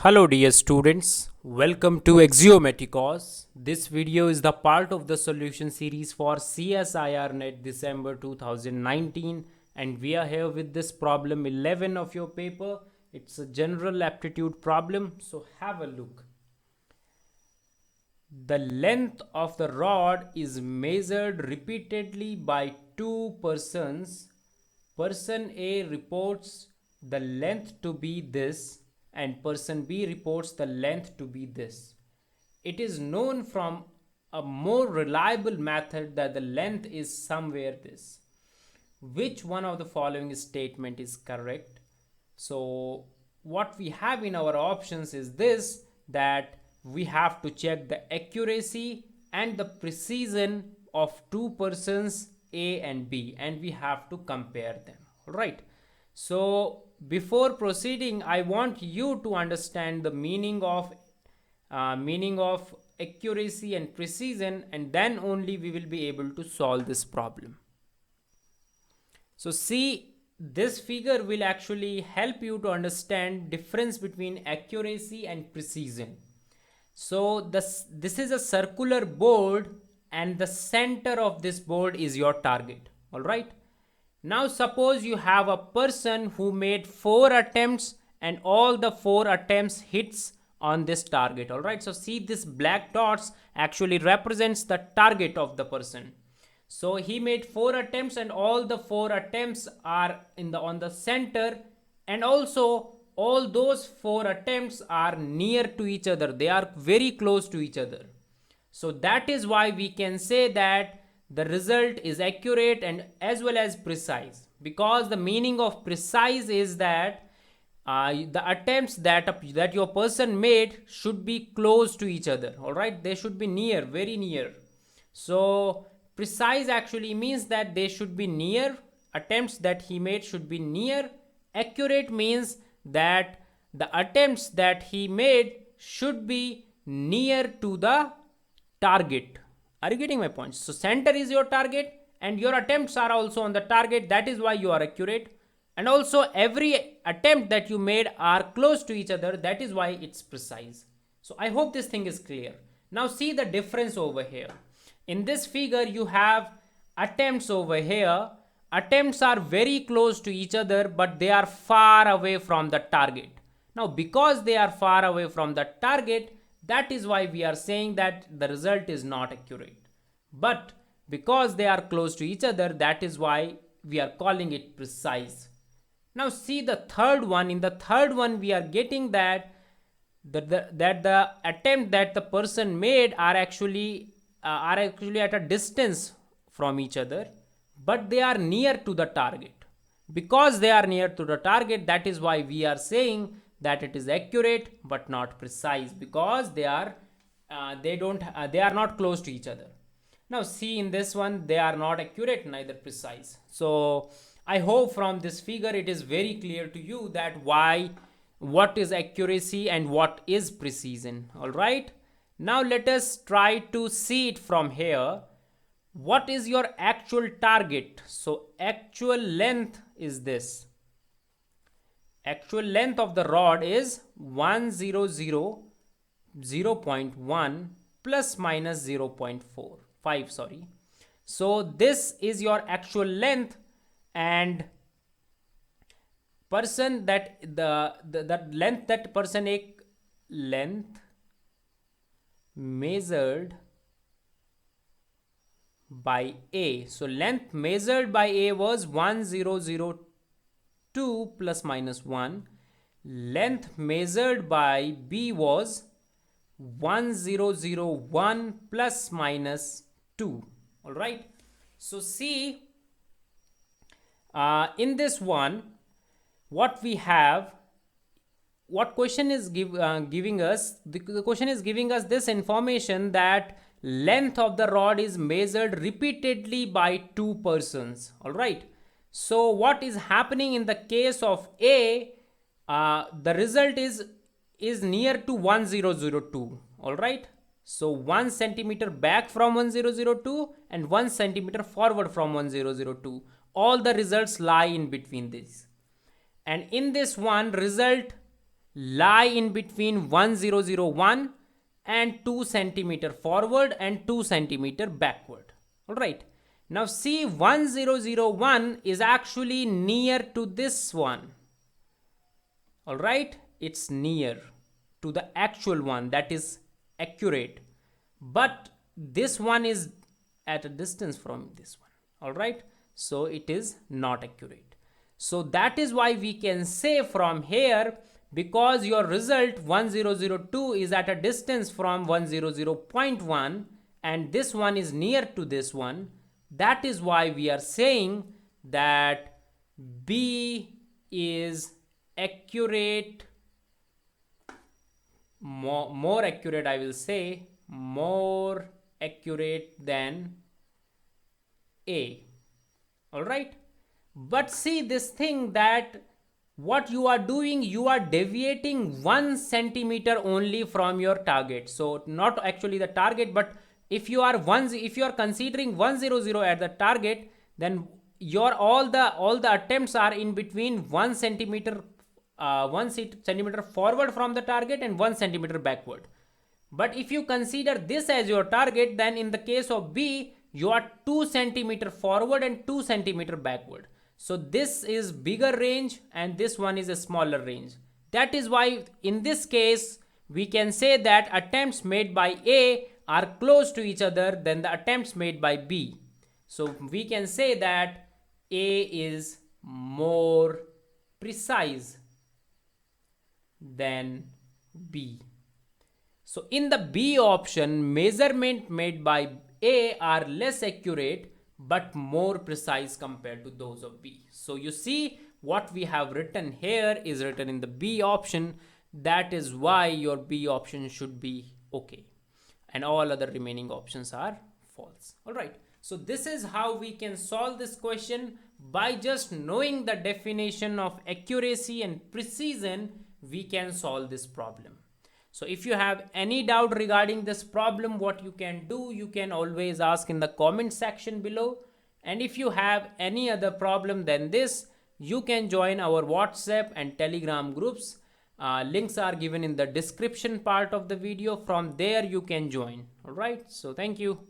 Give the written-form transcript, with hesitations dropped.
Hello dear students, welcome to Axiomaticos. This video is the part of the solution series for CSIR NET December 2019 and we are here with this problem 11 of your paper. It's a general aptitude problem, so have a look. The length of the rod is measured repeatedly by two persons. Person A reports the length to be this and person B reports the length to be this. It is known from a more reliable method that the length is somewhere this. Which one of the following statement is correct? So what we have in our options is this, that we have to check the accuracy and the precision of two persons A and B, and we have to compare them. All right. So before proceeding, I want you to understand the meaning of accuracy and precision, and then only we will be able to solve this problem. So see, this figure will actually help you to understand difference between accuracy and precision. So this is a circular board and the center of this board is your target. All right. Now suppose you have a person who made 4 attempts and all the 4 attempts hits on this target. All right. So see, this black dots actually represents the target of the person. So he made 4 attempts and all the 4 attempts are on the center, and also all those 4 attempts are near to each other. They are very close to each other. So that is why we can say that the result is accurate and as well as precise, because the meaning of precise is that the attempts that your person made should be close to each other. All right, they should be near, very near. So precise actually means that they should be near. Attempts that he made should be near. Accurate means that the attempts that he made should be near to the target. Are you getting my point? So center is your target and your attempts are also on the target. That is why you are accurate. And also every attempt that you made are close to each other. That is why it's precise. So I hope this thing is clear. Now see the difference over here. In this figure you have attempts over here. Attempts are very close to each other, but they are far away from the target. Now because they are far away from the target, that is why we are saying that the result is not accurate. But because they are close to each other, that is why we are calling it precise. Now see the third one. In the third one we are getting that the attempt that the person made are actually at a distance from each other, but they are near to the target. Because they are near to the target, that is why we are saying that it is accurate but not precise, because they are not close to each other. Now see, in this one they are not accurate neither precise. So I hope from this figure it is very clear to you that what is accuracy and what is precision. All right, now let us try to see it from here. What is your actual target? So actual length is this. Actual length of the rod is 0.1 plus minus 0.45, sorry. So this is your actual length, and person that the length that person a length measured by A. So length measured by A was 1002 plus minus 1. Length measured by B was 1001 plus minus 2. All right. So see, in this one, what we have, what question is giving us? The question is giving us this information that length of the rod is measured repeatedly by two persons. All right. So what is happening in the case of A? The result is near to 1002. All right. So 1 centimeter back from 1002 and 1 centimeter forward from 1002. All the results lie in between this. And in this one result lie in between 1001 and 2 centimeter forward and 2 centimeter backward. All right. Now see, 1001 is actually near to this one. All right. It's near to the actual one, that is accurate. But this one is at a distance from this one. All right. So it is not accurate. So that is why we can say from here, because your result 1002 is at a distance from 100.1 and this one is near to this one, that is why we are saying that B is accurate, more accurate, I will say, more accurate than A. All right. But see this thing, that what you are doing, you are deviating 1 centimeter only from your target. So not actually the target, but if you are considering 100 at the target, then your all the attempts are in between 1 centimeter 1 centimeter forward from the target and 1 centimeter backward. But if you consider this as your target, then in the case of B, you are 2 centimeter forward and 2 centimeter backward. So this is bigger range and this one is a smaller range. That is why in this case we can say that attempts made by A are close to each other than the attempts made by B. So we can say that A is more precise than B. So in the B option, measurement made by A are less accurate but more precise compared to those of B. So you see, what we have written here is written in the B option. That is why your B option should be okay and all other remaining options are false. All right. So this is how we can solve this question. By just knowing the definition of accuracy and precision, we can solve this problem. So if you have any doubt regarding this problem, what you can do, you can always ask in the comment section below. And if you have any other problem than this, you can join our WhatsApp and Telegram groups. Links are given in the description part of the video. From there you can join. All right. So thank you.